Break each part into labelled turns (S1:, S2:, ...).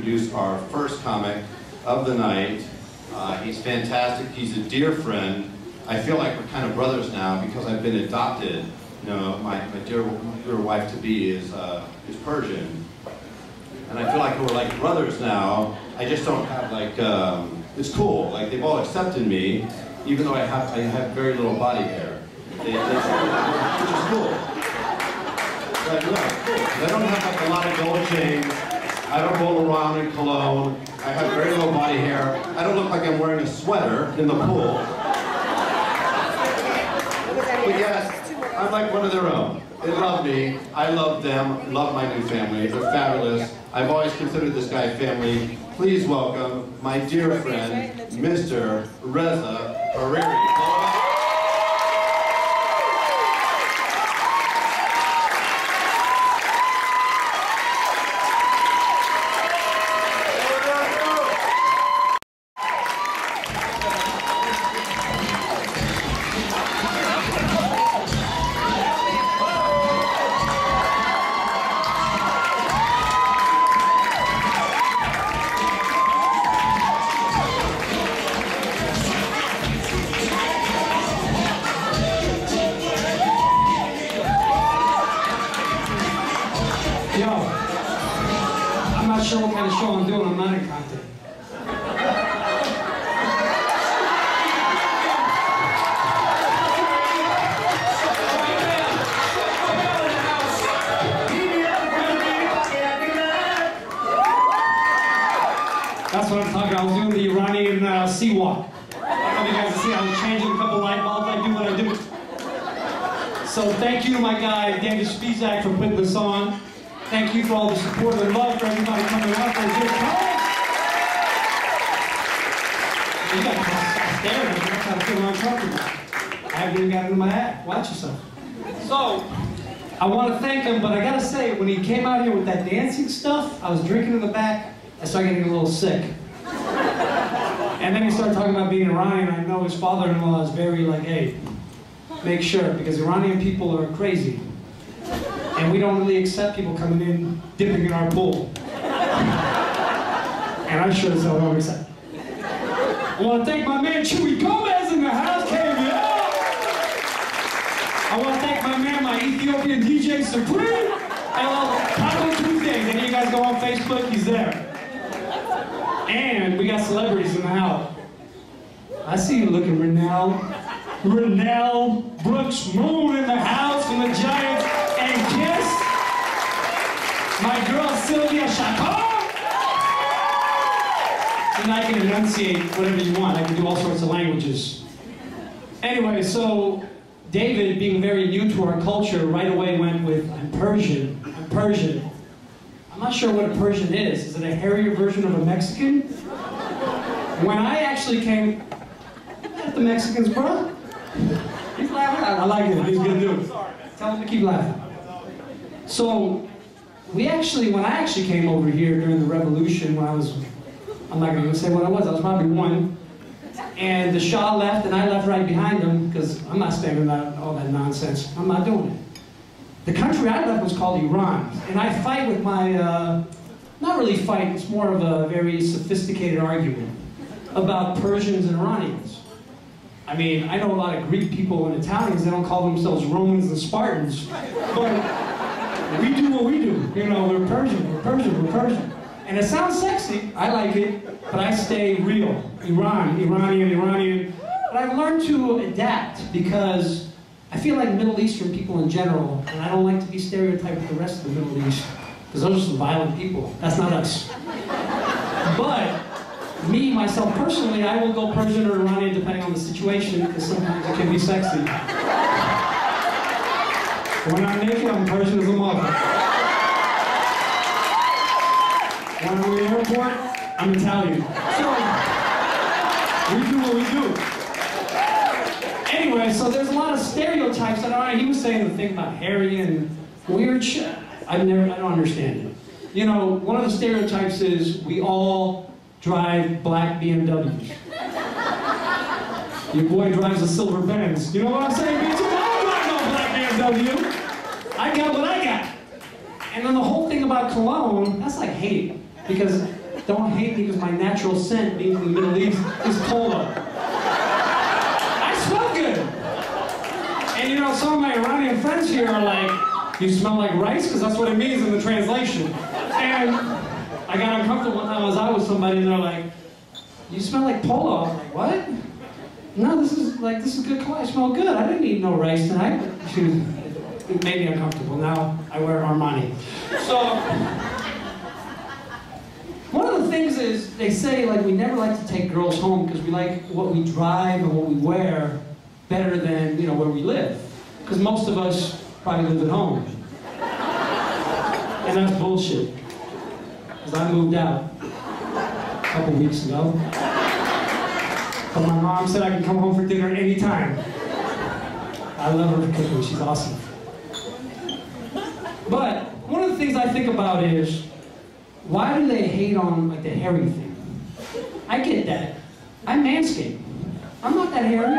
S1: introduce our first comic of the night. He's fantastic. He's a dear friend. I feel like we're kind of brothers now because I've been adopted. You know, my dear wife-to-be is Persian. And I feel like we're like brothers now. I just don't have like, it's cool. Like they've all accepted me, even though I have very little body hair. Which is cool. But no, it's cool. I don't have like a lot of gold chains. I don't roll around in cologne. I have very little body hair. I don't look like I'm wearing a sweater in the pool. But yes, I'm like one of their own. They love me. I love them. Love my new family. They're fabulous. I've always considered this guy family. Please welcome my dear friend, Mr. Reza Hariri.
S2: I'm not sure what kind of show I'm doing. I'm not in content. That's what I'm talking about. I was doing the Iranian sea walk. I don't know if you guys can see. I was changing a couple light bulbs. I do what I do. So thank you to my guy, David Spizak, for putting this on. Thank you for all the support and love for everybody coming out. There's your comments. You got to stop staring at me. That's how I feel when I'm talking about. I haven't even got it in my hat. Watch yourself. So, I want to thank him, but I got to say, when he came out here with that dancing stuff, I was drinking in the back, I started getting a little sick. And then he started talking about being Iranian. I know his father-in-law is very like, hey, make sure, because Iranian people are crazy. And we don't really accept people coming in, dipping in our pool. And I'm sure that's how we accept. I want to thank my man Chewy Gomez in the house, came out. I want to thank my man, my Ethiopian DJ Supreme. Taco Tuesdays. Any of you guys go on Facebook, he's there. And we got celebrities in the house. I see you looking, Renell Brooks Moon in the house from the Giants. And Kiss, my girl Sylvia Chateau. And I can enunciate whatever you want. I can do all sorts of languages. Anyway, so David, being very new to our culture, right away went with, I'm Persian, I'm Persian. I'm not sure what a Persian is. Is it a hairier version of a Mexican? When I actually came, at the Mexicans, bro. He's laughing. I like it. He's gonna do it. Tell him to keep laughing. So, when I actually came over here during the revolution, when I'm not going to say what I was probably 1. And the Shah left, and I left right behind him, because I'm not standing all that nonsense. I'm not doing it. The country I left was called Iran. And I fight with my, not really fight, it's more of a very sophisticated argument about Persians and Iranians. I mean, I know a lot of Greek people and Italians, they don't call themselves Romans and Spartans, but we do what we do. You know, we're Persian, we're Persian, we're Persian. And it sounds sexy, I like it, but I stay real. Iranian. But I've learned to adapt because I feel like Middle Eastern people in general, and I don't like to be stereotyped with the rest of the Middle East, because those are some violent people. That's not us. But me, myself personally, I will go Persian or Iranian depending on the situation, because sometimes it can be sexy. When I'm naked, I'm Persian as a mother. When I'm in the airport, I'm Italian. So, we do what we do. Anyway, so there's a lot of stereotypes that he was saying the thing about hairy and weird shit. I don't understand it. You know, one of the stereotypes is we all drive black BMWs. Your boy drives a silver Benz. You know what I'm saying? Me too. I don't drive no black BMW. I got what I got. And then the whole thing about cologne, that's like hate. Because don't hate me because my natural scent, being from the Middle East, is polo. I smell good. And you know, some of my Iranian friends here are like, you smell like rice? Because that's what it means in the translation. And I got uncomfortable one time I was out with somebody and they're like, you smell like polo. I'm like, what? No, this is good clothes. I smell good. I didn't eat no rice tonight. It made me uncomfortable. Now I wear Armani. So, one of the things is, they say like we never like to take girls home because we like what we drive and what we wear better than, you know, where we live. Because most of us probably live at home. And that's bullshit. Because I moved out a couple weeks ago. But my mom said I can come home for dinner anytime. I love her for cooking, she's awesome. But one of the things I think about is, why do they hate on like the hairy thing? I get that. I manscape. I'm not that hairy.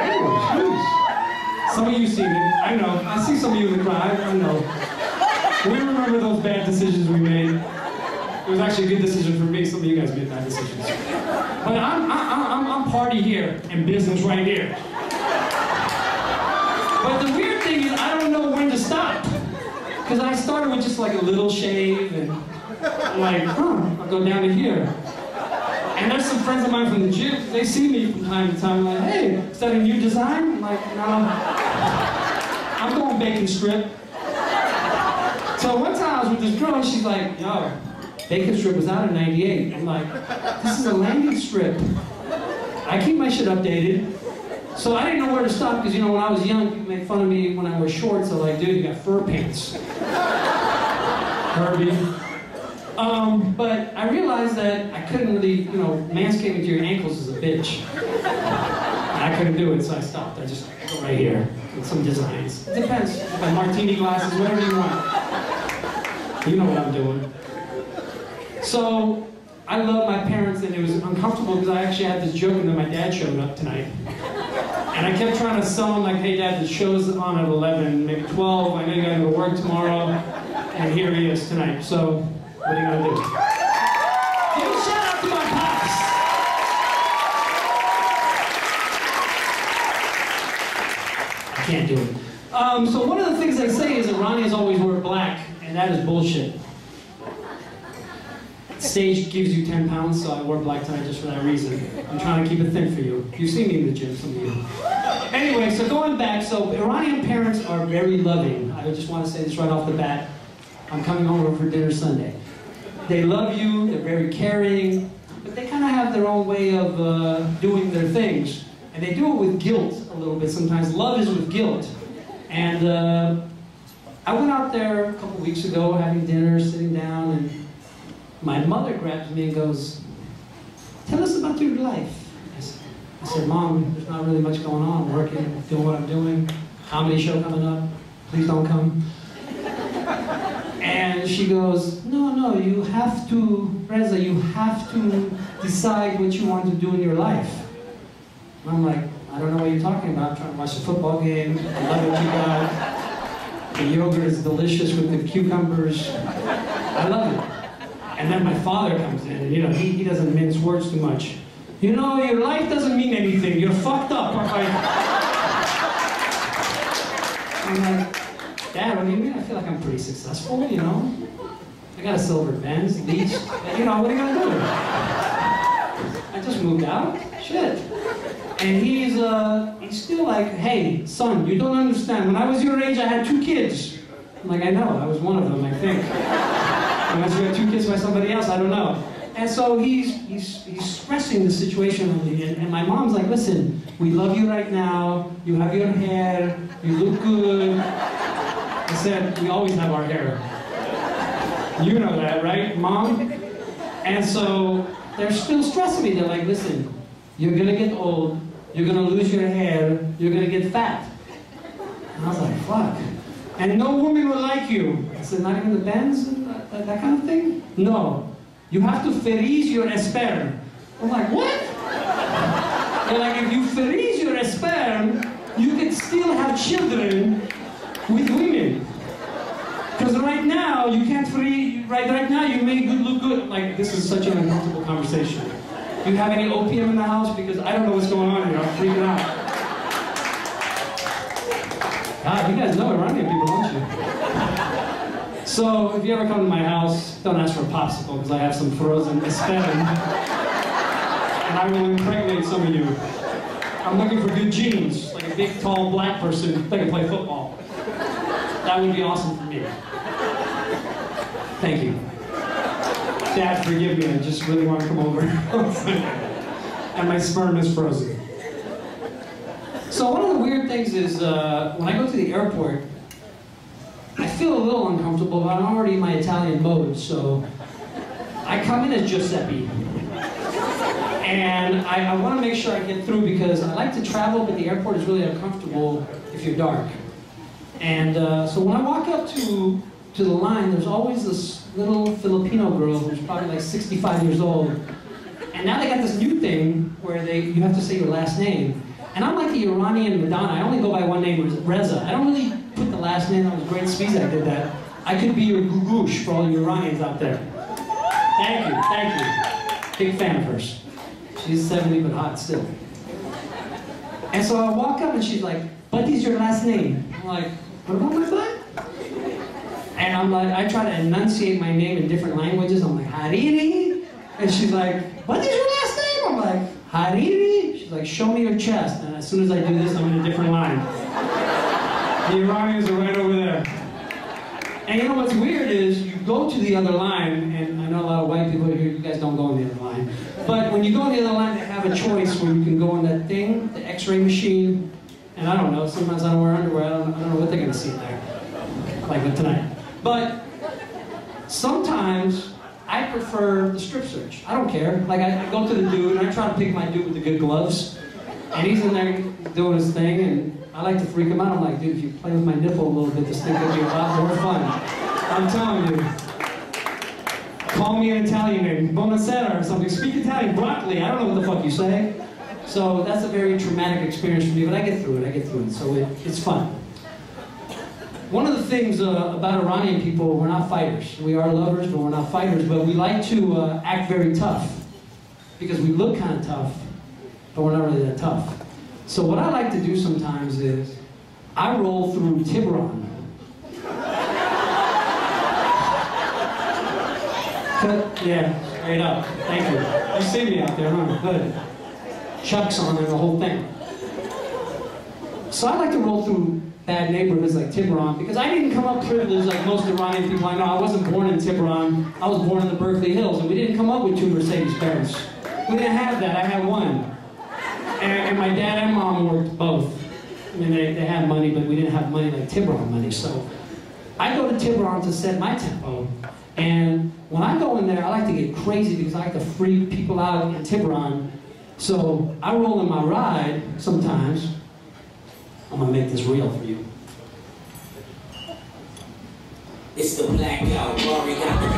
S2: Oh, jeez. Some of you see me. I know. I see some of you in the crowd. I know. We remember those bad decisions we made. It was actually a good decision for me. Some of you guys made bad decisions. But I'm party here and business right here. But the weird thing is I don't know when to stop. Because I started with just like a little shave and I'm like, I'll go down to here. And there's some friends of mine from the gym, they see me from time to time, like, hey, is that a new design? I'm like, no. I'm going bacon strip. So one time I was with this girl and she's like, yo, bacon strip was out in '98. I'm like, this is a landing strip. I keep my shit updated. So I didn't know where to stop because, you know, when I was young, people made fun of me when I wear shorts. They're like, dude, you got fur pants. Herbie. But I realized that I couldn't really, you know, manscaping to your ankles is a bitch. And I couldn't do it, so I stopped. I just go right here with some designs. It depends. My martini glasses, whatever you want. You know what I'm doing. So, I love my parents, and it was uncomfortable because I actually had this joke, and then my dad showed up tonight. And I kept trying to sell him, like, hey dad, the show's on at 11, maybe 12, I know you gotta go to work tomorrow, and here he is tonight. So, what are you gonna do? Give a shout out to my pops! I can't do it. So one of the things they say is Iranians always wear black, and that is bullshit. Stage gives you 10 pounds, so I wore black tonight just for that reason. I'm trying to keep it thin for you. You see me in the gym, some of you. Anyway, so going back, so Iranian parents are very loving. I just want to say this right off the bat. I'm coming over for dinner Sunday. They love you, they're very caring, but they kind of have their own way of doing their things. And they do it with guilt a little bit sometimes. Love is with guilt. And I went out there a couple weeks ago having dinner, sitting down, and my mother grabs me and goes, tell us about your life. I said, Mom, there's not really much going on. I'm working, doing what I'm doing. Comedy show coming up. Please don't come. And she goes, no, you have to, Reza, you have to decide what you want to do in your life. And I'm like, I don't know what you're talking about. I'm trying to watch the football game. I love what you got. The yogurt is delicious with the cucumbers. I love it. And then my father comes in, and you know, he doesn't mince words too much. You know, your life doesn't mean anything. You're fucked up. I'm like, Dad, what do you mean? I feel like I'm pretty successful, you know? I got a silver Benz, leased. You know, what are you gonna do? I just moved out. Shit. And he's still like, hey, son, you don't understand. When I was your age, I had 2 kids. I'm like, I know, I was one of them, I think. Unless you have 2 kids by somebody else, I don't know. And so he's stressing the situation on me, and my mom's like, listen, we love you right now, you have your hair, you look good. I said, we always have our hair. You know that, right, Mom? And so they're still stressing me. They're like, listen, you're gonna get old, you're gonna lose your hair, you're gonna get fat. And I was like, fuck. And no woman will like you. I said, not even the Benz and that kind of thing? No. You have to freeze your sperm. I'm like, what? They're like, if you freeze your sperm, you can still have children with women. Because right now, you can't freeze, right now you make good look good. Like, this is such an uncomfortable conversation. Do you have any opium in the house? Because I don't know what's going on here. I'm freaking out. God, you guys know Iranian people, don't you? So, if you ever come to my house, don't ask for a popsicle, because I have some frozen espetin. And I will impregnate some of you. I'm looking for good genes, like a big, tall, black person that can play football. That would be awesome for me. Thank you. Dad, forgive me, I just really want to come over. And my sperm is frozen. So one of the weird things is, when I go to the airport, I feel a little uncomfortable, but I'm already in my Italian mode, so I come in as Giuseppe. And I want to make sure I get through because I like to travel, but the airport is really uncomfortable if you're dark. And so when I walk up to the line, there's always this little Filipino girl who's probably like 65 years old. And now they got this new thing where you have to say your last name. And I'm like the Iranian Madonna. I only go by one name, Reza. I don't really put the last name. That was great Spizak did that. I could be your Gugush for all you Iranians out there. Thank you, thank you. Big fan of hers. She's 70 but hot still. And so I walk up and she's like, "What is your last name?" I'm like, "What about my butt?" And I'm like, I try to enunciate my name in different languages. I'm like, Hariri. And she's like, "What is your last name?" I'm like, Hariri. She's like, "Show me your chest." And as soon as I do this, I'm in a different line. The Iranians are right over there. And you know what's weird is you go to the other line, and I know a lot of white people here, you guys don't go on the other line. But when you go on the other line, they have a choice where you can go on that thing, the x-ray machine, and I don't know, sometimes I don't wear underwear, I don't know what they're going to see there. Like with tonight. But sometimes I prefer the strip search. I don't care. Like I go to the dude, and I try to pick my dude with the good gloves. And he's in there doing his thing, and I like to freak him out. I'm like, dude, if you play with my nipple a little bit, this thing could be a lot more fun. I'm telling you. Call me an Italian name, Buonasera or something. Speak Italian, broccoli. I don't know what the fuck you say. So that's a very traumatic experience for me, but I get through it. So it's fun. One of the things about Iranian people, we're not fighters. We are lovers, but we're not fighters. But we like to act very tough because we look kind of tough, but we're not really that tough. So what I like to do sometimes is I roll through Tiburon. Yeah, straight up. Thank you. You see me out there, huh? Good. Chucks on and the whole thing. So I like to roll through bad neighborhoods like Tiburon because I didn't come up privileged like most Iranian people I know. I wasn't born in Tiburon. I was born in the Berkeley Hills, and we didn't come up with 2 Mercedes-Benz. We didn't have that. I had one. And my dad and mom worked both. I mean, they had money, but we didn't have money like Tiburon money. So I go to Tiburon to set my tempo. And when I go in there, I like to get crazy because I like to freak people out in Tiburon. So I roll in my ride sometimes. I'm gonna make this real for you.
S3: It's the blackout, Rory got the